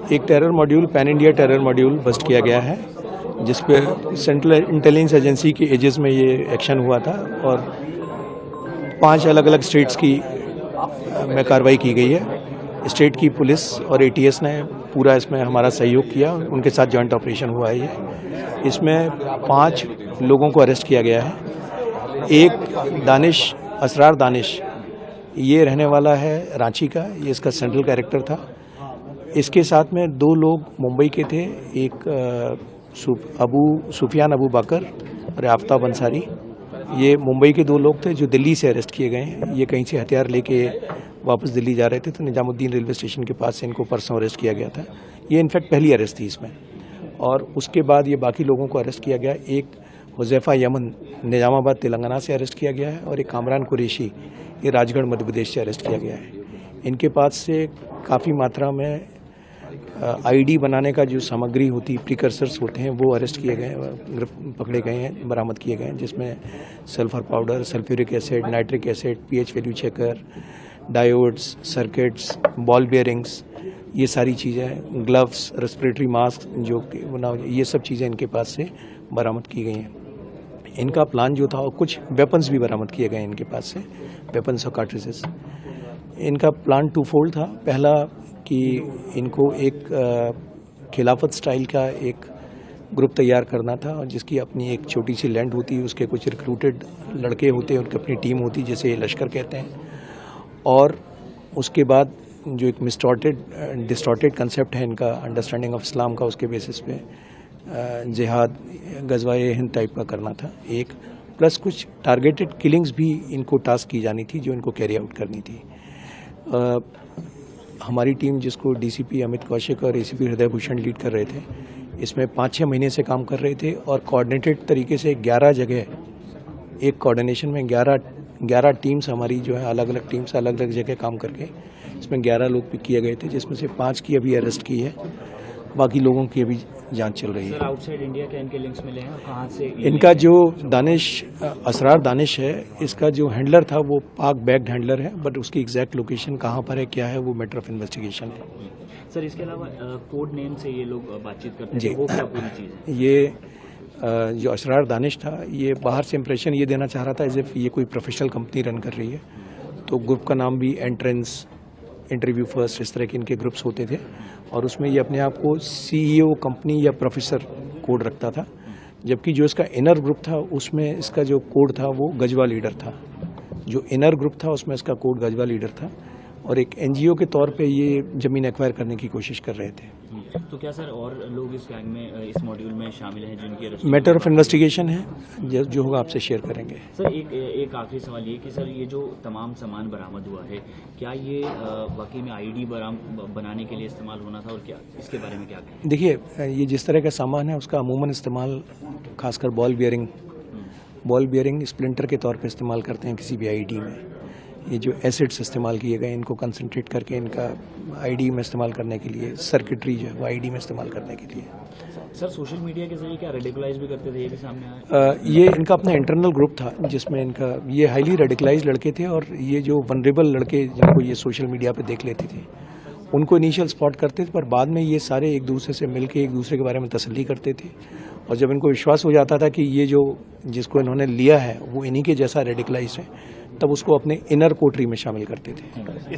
एक terror module, pan India terror module bust किया गया है, जिस पे सेंट्रल इंटेलिजेंस एजेंसी के एजेस में ये एक्शन हुआ था और 5 अलग अलग स्टेट्स की में कार्रवाई की गई है। स्टेट की पुलिस और एटीएस ने पूरा इसमें हमारा सहयोग किया, उनके साथ जॉइंट ऑपरेशन हुआ है। ये इसमें 5 लोगों को अरेस्ट किया गया है। एक दानिश, असरार दानिश, ये रहने वाला है रांची का, ये इसका सेंट्रल कैरेक्टर था। इसके साथ में 2 लोग मुंबई के थे, एक सुफियान अबू बकर और आफ्ताब अंसारी। ये मुंबई के 2 लोग थे जो दिल्ली से अरेस्ट किए गए हैं। ये कहीं से हथियार लेके वापस दिल्ली जा रहे थे, तो निजामुद्दीन रेलवे स्टेशन के पास से इनको परसों अरेस्ट किया गया था। ये इनफैक्ट पहली अरेस्ट थी इसमें, और उसके बाद ये बाकी लोगों को अरेस्ट किया गया। एक हुज़ैफा यमन निजामाबाद तेलंगाना से अरेस्ट किया गया है, और एक कामरान कुरैशी ये राजगढ़ मध्य प्रदेश से अरेस्ट किया गया है। इनके पास से काफ़ी मात्रा में आईडी बनाने का जो सामग्री होती, प्रिकर्सर्स होते हैं, वो अरेस्ट किए गए, पकड़े गए हैं, बरामद किए गए हैं, जिसमें sulphur powder, sulphuric acid, nitric acid, pH value checker, diodes, circuits, ball bearings, ये सारी चीज़ें, ग्लव्स, रेस्पिरेटरी मास्क जो बना, ये सब चीज़ें इनके पास से बरामद की गई हैं। इनका प्लान जो था, और कुछ वेपन्स भी बरामद किए गए इनके पास से, वेपन्स और कार्ट्रिजेस। इनका प्लान 2 फोल्ड था। पहला कि इनको एक खिलाफत स्टाइल का एक ग्रुप तैयार करना था, और जिसकी अपनी एक छोटी सी लैंड होती है, उसके कुछ रिक्रूटेड लड़के होते हैं, उनकी अपनी टीम होती है, जिसे लश्कर कहते हैं। और उसके बाद जो एक डिस्टॉर्टेड कंसेप्ट है इनका, अंडरस्टैंडिंग ऑफ इस्लाम का, उसके बेसिस पे जिहाद, गज़वाए हिंद टाइप का करना था एक, प्लस कुछ टारगेटेड किलिंग्स भी इनको टास्क की जानी थी, जो इनको कैरी आउट करनी थी। हमारी टीम, जिसको डीसीपी अमित कौशिक और एसीपी हृदय भूषण लीड कर रहे थे, इसमें 5-6 महीने से काम कर रहे थे, और कोऑर्डिनेटेड तरीके से 11 जगह, एक कोऑर्डिनेशन में 11 टीम्स हमारी जो है, अलग अलग टीम्स अलग अलग जगह काम करके इसमें 11 लोग पिक किए गए थे, जिसमें से 5 की अभी अरेस्ट की है, बाकी लोगों की अभी जांच चल रही है। सर, आउटसाइड इंडिया के इनके लिंक्स मिले हैं, और कहां से? इनका जो दानिश, असरार दानिश है, इसका जो हैंडलर था वो पाक बैग्ड हैंडलर है, बट उसकी एग्जैक्ट लोकेशन कहाँ पर है, क्या है, वो मैटर ऑफ इन्वेस्टिगेशन है। सर, इसके अलावा कोड नेम से ये लोग बातचीत करते हैं, वो क्या पूरी चीज़ है? ये जो असरार दानिश था, ये बाहर से इंप्रेशन ये देना चाह रहा था एज इफ ये कोई प्रोफेशनल कंपनी रन कर रही है। तो ग्रुप का नाम भी एंट्रेंस, इंटरव्यू फर्स्ट, इस तरह के इनके ग्रुप्स होते थे, और उसमें ये अपने आप को सीईओ कंपनी या प्रोफेसर कोड रखता था। जबकि जो इसका इनर ग्रुप था, उसमें इसका जो कोड था वो गजवा लीडर था। जो इनर ग्रुप था उसमें इसका कोड गजवा लीडर था, और एक एनजीओ के तौर पे ये ज़मीन एक्वायर करने की कोशिश कर रहे थे। तो क्या सर और लोग इस गैंग में, इस मॉड्यूल में शामिल हैं जिनकी अरेस्ट? मैटर ऑफ इन्वेस्टिगेशन है, जो होगा आपसे शेयर करेंगे। सर, एक आखिरी सवाल ये कि सर, ये जो तमाम सामान बरामद हुआ है, क्या ये वाकई में आईडी बनाने के लिए इस्तेमाल होना था, और क्या इसके बारे में क्या कहें? देखिए, ये जिस तरह का सामान है उसका अमूमन इस्तेमाल खासकर बॉल बियरिंग स्प्लिंटर के तौर पर इस्तेमाल करते हैं किसी भी आईडी में। ये जो एसिड्स इस्तेमाल किए गए, इनको कंसंट्रेट करके इनका आईडी में इस्तेमाल करने के लिए, सर्किटरी जो है वो आईडी में इस्तेमाल करने के लिए। सर, सोशल मीडिया के जरिए क्या रेडिकलाइज भी करते थे, ये भी सामने आया? ये इनका अपना इंटरनल ग्रुप था, जिसमें इनका ये हाईली रेडिकलाइज लड़के थे, और ये जो वनरेबल लड़के जिनको ये सोशल मीडिया पे देख लेते थे, उनको इनिशियल स्पॉट करते थे, पर बाद में ये सारे एक दूसरे से मिलकर एक दूसरे के बारे में तसल्ली करते थे, और जब इनको विश्वास हो जाता था कि ये जो जिसको इन्होंने लिया है वो इन्हीं के जैसा रेडिकलाइज है, तब उसको अपने इनर कोटरी में शामिल करते थे।